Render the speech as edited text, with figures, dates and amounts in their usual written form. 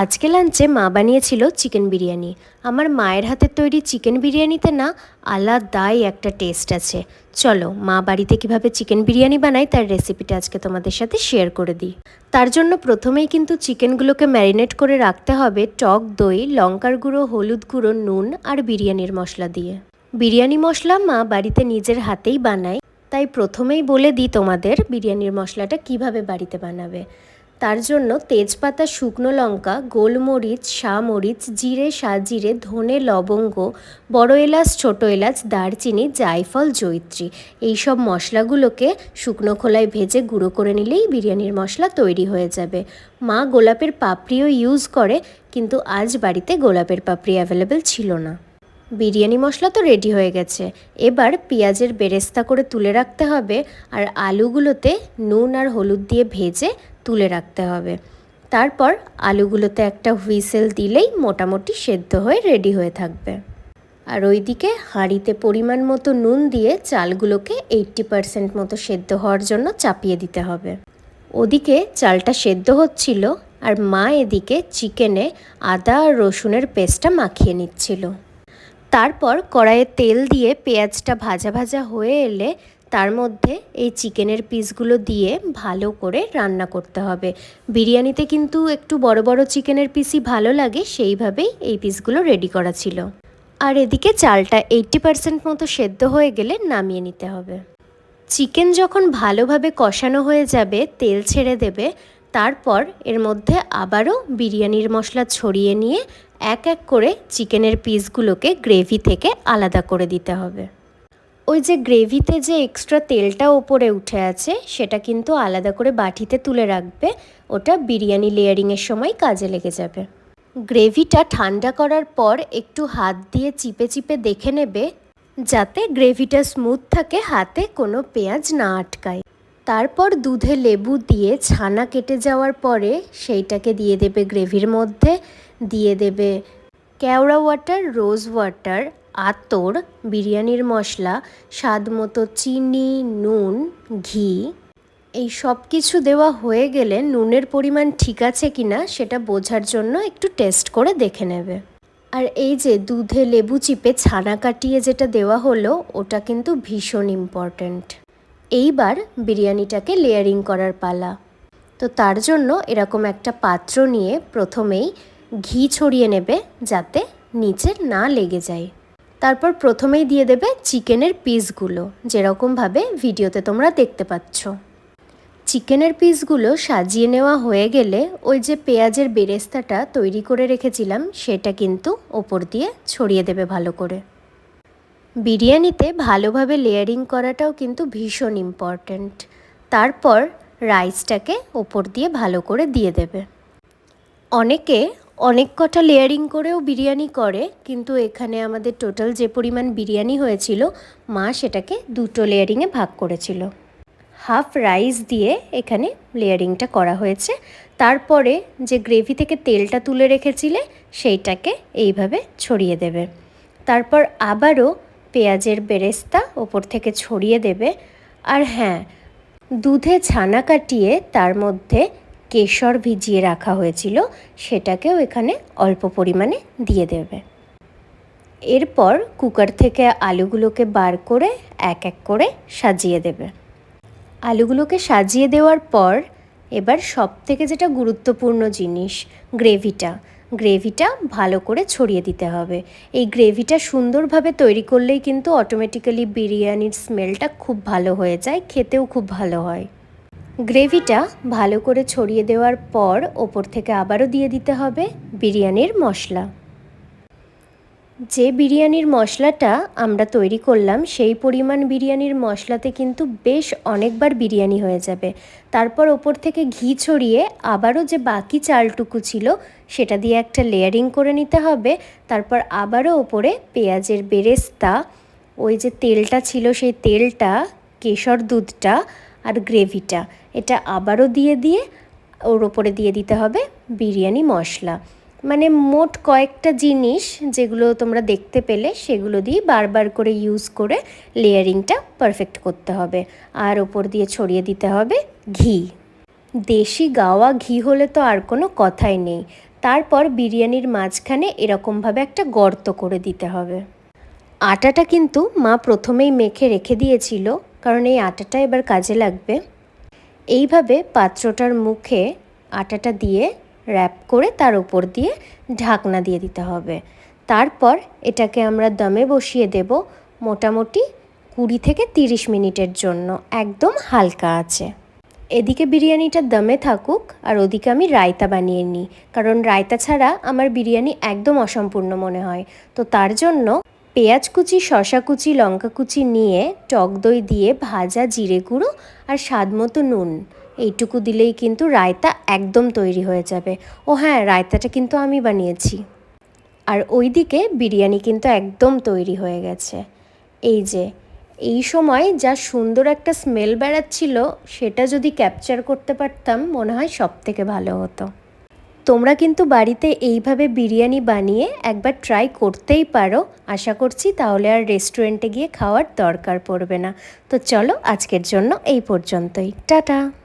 আজকে লাঞ্চে মা বানিয়েছিল চিকেন বিরিয়ানি। আমার মায়ের হাতের তৈরি চিকেন বিরিয়ানিতে না আলাদাই একটা টেস্ট আছে। চলো মা বাড়িতে কিভাবে চিকেন বিরিয়ানি বানায় তার রেসিপিটা আজকে তোমাদের সাথে শেয়ার করে দিই। তার জন্য প্রথমেই কিন্তু চিকেনগুলোকে ম্যারিনেট করে রাখতে হবে টক দই, লঙ্কার গুঁড়ো, হলুদ গুঁড়ো, নুন আর বিরিয়ানির মশলা দিয়ে। বিরিয়ানি মশলা মা বাড়িতে নিজের হাতেই বানায়, তাই প্রথমেই বলে দিই তোমাদের বিরিয়ানির মশলাটা কিভাবে বাড়িতে বানাবে। তার জন্য তেজপাতা, শুকনো লঙ্কা, গোলমরিচ, শামরিচ, জিরে, সাজিরে, ধনে, লবঙ্গ, বড় এলাচ, ছোট এলাচ, দারচিনি, জায়ফল, জয়িত্রী এই সব মশলাগুলোকে শুকনো খোলায় ভেজে গুঁড়ো করে নিলেই বিরিয়ানির মশলা তৈরি হয়ে যাবে। মা গোলাপের পাপড়িও ইউজ করে, কিন্তু আজ বাড়িতে গোলাপের পাপড়ি অ্যাভেলেবেল ছিল না। বিরিয়ানি মশলা তো রেডি হয়ে গেছে। এবার পেঁয়াজের বেরেস্তা করে তুলে রাখতে হবে, আর আলুগুলোতে নুন আর হলুদ দিয়ে ভেজে তুলে রাখতে হবে। তারপর আলুগুলোতে একটা হুইসেল দিলেই মোটামুটি সেদ্ধ হয়ে রেডি হয়ে থাকবে। আর ওইদিকে হাঁড়িতে পরিমাণ মতো নুন দিয়ে চালগুলোকে 80% মতো সেদ্ধ হওয়ার জন্য চাপিয়ে দিতে হবে। ওদিকে চালটা সেদ্ধ হচ্ছিল, আর মা এদিকে চিকেনে আদা আর রসুনের পেস্টটা মাখিয়ে নিচ্ছিল। তারপর কড়াইয়ে তেল দিয়ে পেঁয়াজটা ভাজা ভাজা হয়ে এলে তার মধ্যে এই চিকেনের পিসগুলো দিয়ে ভালো করে রান্না করতে হবে। বিরিয়ানিতে কিন্তু একটু বড় বড় চিকেনের পিসই ভালো লাগে, সেইভাবেই এই পিসগুলো রেডি করা ছিল। আর এদিকে চালটা 80% মতো সেদ্ধ হয়ে গেলে নামিয়ে নিতে হবে। চিকেন যখন ভালোভাবে কষানো হয়ে যাবে, তেল ছেড়ে দেবে, তারপর এর মধ্যে আবারও বিরিয়ানির মশলা ছড়িয়ে নিয়ে এক এক করে চিকেনের পিসগুলোকে গ্রেভি থেকে আলাদা করে দিতে হবে। ওই যে গ্রেভিতে যে এক্সট্রা তেলটা ওপরে উঠে আছে সেটা কিন্তু আলাদা করে বাটিতে তুলে রাখবে, ওটা বিরিয়ানি লেয়ারিংয়ের সময় কাজে লেগে যাবে। গ্রেভিটা ঠান্ডা করার পর একটু হাত দিয়ে চিপে চিপে দেখে নেবে যাতে গ্রেভিটা স্মুথ থাকে, হাতে কোনো পেঁয়াজ না আটকায়। তারপর দুধে লেবু দিয়ে ছানা কেটে যাওয়ার পরে সেইটাকে দিয়ে দেবে গ্রেভির মধ্যে, দিয়ে দেবে কেওড়া ওয়াটার, রোজ ওয়াটার, আতর, বিরিয়ানির মশলা, স্বাদ মতো চিনি, নুন, ঘি। এই সব কিছু দেওয়া হয়ে গেলে নুনের পরিমাণ ঠিক আছে কিনা সেটা বোঝার জন্য একটু টেস্ট করে দেখে নেবে। আর এই যে দুধে লেবু চিপে ছানা কাটিয়ে যেটা দেওয়া হলো ওটা কিন্তু ভীষণ ইম্পর্ট্যান্ট। এইবার বিরিয়ানিটাকে লেয়ারিং করার পালা। তো তার জন্য এরকম একটা পাত্র নিয়ে প্রথমেই ঘি ছড়িয়ে নেবে যাতে নিচে না লেগে যায়। তারপর প্রথমেই দিয়ে দেবে চিকেনের পিসগুলো, যেরকমভাবে ভিডিওতে তোমরা দেখতে পাচ্ছ। চিকেনের পিসগুলো সাজিয়ে নেওয়া হয়ে গেলে ওই যে পেঁয়াজের বেরেস্তাটা তৈরি করে রেখেছিলাম সেটা কিন্তু ওপর দিয়ে ছড়িয়ে দেবে ভালো করে। বিরিয়ানিতে ভালোভাবে লেয়ারিং করাটাও কিন্তু ভীষণ ইম্পর্ট্যান্ট। তারপর রাইসটাকে ওপর দিয়ে ভালো করে দিয়ে দেবে। অনেকে অনেক কটা লেয়ারিং করেও বিরিয়ানি করে, কিন্তু এখানে আমাদের টোটাল যে পরিমাণ বিরিয়ানি হয়েছিল মা সেটাকে দুটো লেয়ারিংয়ে ভাগ করেছিল। হাফ রাইস দিয়ে এখানে লেয়ারিংটা করা হয়েছে। তারপরে যে গ্রেভি থেকে তেলটা তুলে রেখেছিলে সেইটাকে এইভাবে ছড়িয়ে দেবে। তারপর আবারও পেঁয়াজের বেরেস্তা ওপর থেকে ছড়িয়ে দেবে। আর হ্যাঁ, দুধে ছানা কাটিয়ে তার মধ্যে কেশর ভিজিয়ে রাখা হয়েছিল সেটাকেও এখানে অল্প পরিমাণে দিয়ে দেবে। এরপর কুকার থেকে আলুগুলোকে বার করে এক এক করে সাজিয়ে দেবে। আলুগুলোকে সাজিয়ে দেওয়ার পর এবার সবথেকে যেটা গুরুত্বপূর্ণ জিনিস, গ্রেভিটা ভালো করে ছড়িয়ে দিতে হবে। এই গ্রেভিটা সুন্দরভাবে তৈরি করলেই কিন্তু অটোমেটিক্যালি বিরিয়ানির স্মেলটা খুব ভালো হয়ে যায়, খেতেও খুব ভালো হয়। গ্রেভিটা ভালো করে ছড়িয়ে দেওয়ার পর ওপর থেকে আবারও দিয়ে দিতে হবে বিরিয়ানির মশলা। যে বিরিয়ানির মশলাটা আমরা তৈরি করলাম সেই পরিমাণ বিরিয়ানির মশলাতে কিন্তু বেশ অনেকবার বিরিয়ানি হয়ে যাবে। তারপর ওপর থেকে ঘি ছড়িয়ে আবারও যে বাকি চালটুকু ছিল সেটা দিয়ে একটা লেয়ারিং করে নিতে হবে। তারপর আবারও ওপরে পেঁয়াজের বেরেস্তা, ওই যে তেলটা ছিল সেই তেলটা, কেশর দুধটা আর গ্রেভিটা, এটা আবারও দিয়ে ওর ওপরে দিয়ে দিতে হবে বিরিয়ানি মশলা। মানে মোট কয়েকটা জিনিস যেগুলো তোমরা দেখতে পেলে সেগুলো দিয়ে বারবার করে ইউজ করে লেয়ারিংটা পারফেক্ট করতে হবে। আর ওপর দিয়ে ছড়িয়ে দিতে হবে ঘি। দেশি গাওয়া ঘি হলে তো আর কোনো কথাই নেই। তারপর বিরিয়ানির মাঝখানে এরকমভাবে একটা গর্ত করে দিতে হবে। আটাটা কিন্তু মা প্রথমেই মেখে রেখে দিয়েছিল, কারণ এই আটাটা এবার কাজে লাগবে। এইভাবে পাত্রটার মুখে আটাটা দিয়ে র্যাপ করে তার উপর দিয়ে ঢাকনা দিয়ে দিতে হবে। তারপর এটাকে আমরা দমে বসিয়ে দেব মোটামুটি 20 থেকে 30 মিনিটের জন্য, একদম হালকা আছে। এদিকে বিরিয়ানিটা দমে থাকুক আর ওদিকে আমি রায়তা বানিয়ে নিই, কারণ রায়তা ছাড়া আমার বিরিয়ানি একদম অসম্পূর্ণ মনে হয়। তো তার জন্য পেঁয়াজ কুচি, শসা কুচি, লঙ্কা কুচি নিয়ে টক দই দিয়ে ভাজা জিরে গুঁড়ো আর স্বাদ মতো নুন এইটুকু দিলেই কিন্তু রায়তা একদম তৈরি হয়ে যাবে। ও হ্যাঁ, রায়তাটা কিন্তু আমি বানিয়েছি। আর ওইদিকে বিরিয়ানি কিন্তু একদম তৈরি হয়ে গেছে। এই যে এই সময় যা সুন্দর একটা স্মেল বেড়াচ্ছিল, সেটা যদি ক্যাপচার করতে পারতাম মনে হয় সবথেকে ভালো হতো। তোমরা কিন্তু বাড়িতে এইভাবে বিরিয়ানি বানিয়ে একবার ট্রাই করতেই পারো। আশা করছি তাহলে আর রেস্টুরেন্টে গিয়ে খাওয়ার দরকার পড়বে না। তো চলো, আজকের জন্য এই পর্যন্তই। টাটা।